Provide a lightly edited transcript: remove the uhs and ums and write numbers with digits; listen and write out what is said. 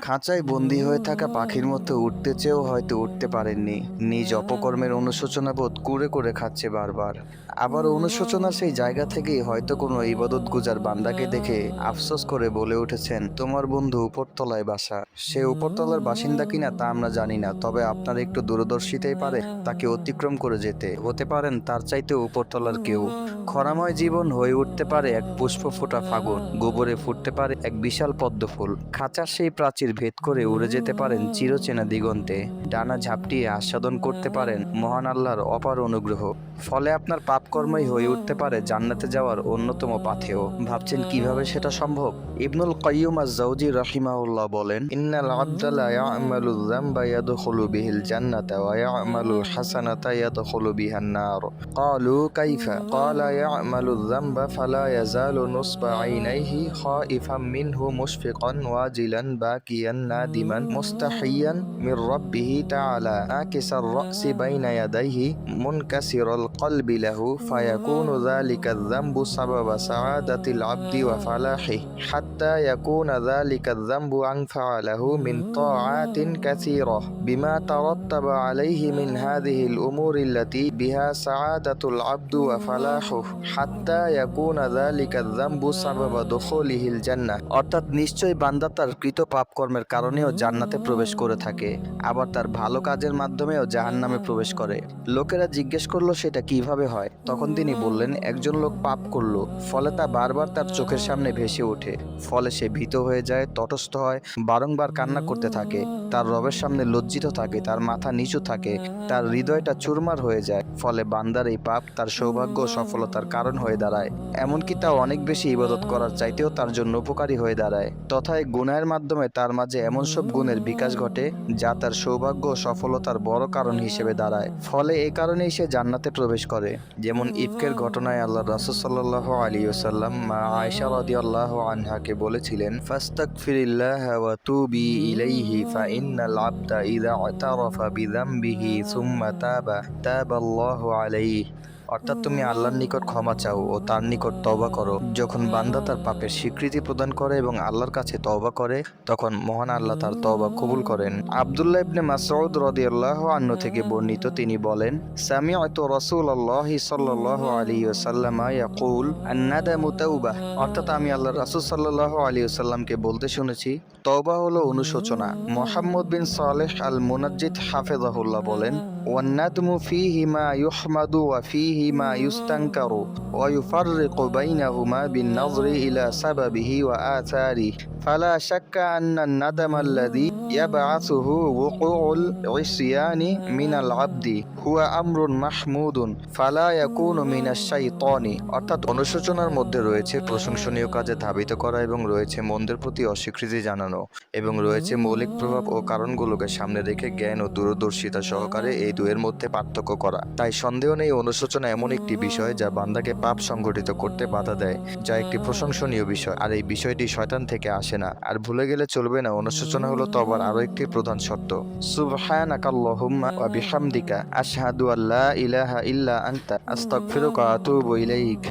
খাঁচায় বন্দী হয়ে থাকা পাখির মতো উঠতে চেয়েও হয়তো উঠতে পারেননি। নিজ অপকর্মের অনুশোচনা বোধ করে করে খাচ্ছে বারবার। আবার অনুশোচনার সেই জায়গা থেকেই হয়তো কোনো ইবাদত গুজার বান্দাকে দেখে আফসোস করে বলে উঠেছেন, তোমার বন্ধু উপরতলায় বাসা। সে উপরতলার বাসিন্দা কিনা তা আমরা জানি না, তবে আপনার একটু দূরদর্শিতাই পারে তাকে অতিক্রম করে যেতে। হতে পারেন তার চাইতে উপরতলার কেউ। খরাময় জীবন হয়ে উঠতে পারে এক পুষ্প ফোটা ফাগুন, গোবরে ফুটতে পারে এক বিশাল পদ্ম ফুল। খাঁচার সেই প্রাচীর ভেদ করে উড়ে যেতে পারেন চিরচেনা দিগন্তে। ডানা ঝাপটিয়ে আস্বাদন করতে পারেন মহান আল্লাহর অপার অনুগ্রহ। ফলে আপনার পাপকর্মই হয়ে উঠতে পারে জান্নাতে যাওয়ার অন্যতম পাথেয়। ভাবছেন কিভাবে সেটা সম্ভব? ইবনুল কাইয়্যিম আজ-জাওজি রাহিমাহুল্লাহ বলেন, ইন্নাল আবদা লা ইয়া'মালু যামবা ইয়াদখুলু বিহিল জান্নাতা ওয়া ইয়া'মালু হাসানাতা ইয়াদখুলু বিহান নার। ক্বালু কাইফা? ক্বালা ইয়া'মালু যামবা ফালা ইয়াজালু নুসবা আইনাইহি খাইফাম মিনহু মুশফিকান ওয়াজিলান বাকিয়ান নাদিমান মুস্তাহিয়ান মির রাব্বিহি তাআলা নাকিসার রা'সি বাইনা ইয়াদাইহি মুনকাসিরাল কলবি লাহু ফায়াকুনু যালিকা যামবু সাবাবা সাআদাতিল আবদি ওয়া ফালাহিহি হাত্তা ইয়াকুনা যালিকা যামবু আনফা'a লাহু মিন তাআতিন কাসীরাহ বিমা তারাত্তাবা আলাইহি মিন হাযিহিল উমুরি আল্লাতী বিহা সাআদাতুল আবদু ওয়া ফালাহুহু হাত্তা ইয়াকুনা যালিকা যামবু সাবাবা দুখুলিহিল জান্নাহ। অর্থাৎ নিশ্চয়ই বান্দা তার কৃত পাপ কর্মের কারণেও জান্নাতে প্রবেশ করে থাকে, আবার তার ভালো কাজের মাধ্যমেও জাহান্নামে প্রবেশ করে। লোকেরা জিজ্ঞেস করলো সেটা কিভাবে হয়? তখন তিনি বললেন, একজন লোক পাপ করলো, ফলে তা বারবার তার চোখের সামনে ভেসে ওঠে। ফলে সে ভীত হয়ে যায়, তটস্থ হয়, বারংবার কান্না করতে থাকে, তার রবের সামনে লজ্জিত থাকে, তার মাথা নিচু থাকে, তার হৃদয়টা চুরমার হয়ে যায়। ফলে বান্দার এই পাপ তার সৌভাগ্য ও সফলতার কারণ হয়ে দাঁড়ায়। এমনকি তা অনেক বেশি ইবাদত করার চাইতেও তার জন্য উপকারী হয়ে দাঁড়ায়। তথা এই গুনাহের মাধ্যমে তার মাঝে এমন সব গুণের বিকাশ ঘটে যা তার সৌভাগ্য ও সফলতার বড় কারণ হিসেবে দাঁড়ায়। ফলে এই কারণেই সে জান্নাতে প্রবেশ করে। যেমন ইফকের ঘটনায় আল্লাহ রাসূল সাল্লাল্লাহু আলাইহি ওয়াসাল্লাম মা আয়েশা রাদিয়াল্লাহু আনহাকে বলেছিলেন, ফাস্তাগফিরিল্লাহ ওয়া তুবি ইলাইহি ফা ইন্নাল আবদা ইযা আতারাফা বিযামবিহি সুম্মা তাবাল্লাহু আলাইহি। অর্থাৎ তুমি আল্লাহর নিকট ক্ষমা চাও ও তার নিকট তওবা করো। যখন বান্দা তার পাপের স্বীকৃতি প্রদান করে এবং আল্লাহর কাছে তওবা করে, তখন মহান আল্লাহ তার তওবা কবুল করেন। আব্দুল্লাহ ইবনে মাসউদ রাদিয়াল্লাহু আনহু থেকে বর্ণিত, তিনি বলেন, সামি'তু রাসূলুল্লাহি সাল্লাল্লাহু আলাইহি ওয়াসাল্লাম ইয়াকুল আন-নাদামু তাওবাহ। অর্থাৎ আমি আল্লাহর রাসূল সাল্লাল্লাহু আলাইহি ওয়াসাল্লামকে বলতে শুনেছি, তওবা হলো অনুশোচনা। মুহাম্মদ বিন সালেহ আল মুনাজ্জিদ হাফিজাহুল্লাহ বলেন, ওয়ান-নাদমু ফীহি মা ইউহমাদু ওয়া ফীহি মা ইউস্তানকারু ওয়া ইউফাররিকু বাইনাহুমা বিন-নাযরি ইলা সাবাবিহি ওয়া আথারিহি ফালা শাক্কা আন্না আন-নাদামা আল্লাযী ইয়াবআসুহু ওয়ুকুউল ইসয়ানি মিনাল আবদি হুয়া আমরুন মাহমুদুন ফালা ইয়াকুনু মিনাশ শাইতানি। অর্থাৎ অনুশোচনার মধ্যে রয়েছে প্রশংসনীয় কাজে ধাবিত করা, এবং রয়েছে মন্দের প্রতি অস্বীকৃতি জানানো, এবং রয়েছে মৌলিক প্রভাব ও কারণগুলোকে সামনে রেখে জ্ঞান ও দূরদর্শিতা সহকারে এই দুয়ের মধ্যে পার্থক্য করা। তাই সন্দেহ নেই অনুশোচনা এমন একটি বিষয় যা বান্দাকে পাপ সংগঠিত করতে বাধা দেয়, যা একটি প্রশংসনীয় বিষয়। আর এই বিষয়টি শয়তান থেকে আসে না। আর ভুলে গেলে চলবে না, অনুশোচনা হলো তওবার আরো একটি প্রধান শর্ত। সুবহানাকাল্লাহুম্মা ওয়া বিহামদিকা আশহাদু আল্লা ইলাহা ইল্লা আনতা আস্তাগফিরুকা ওয়া আতুবু ইলাইক।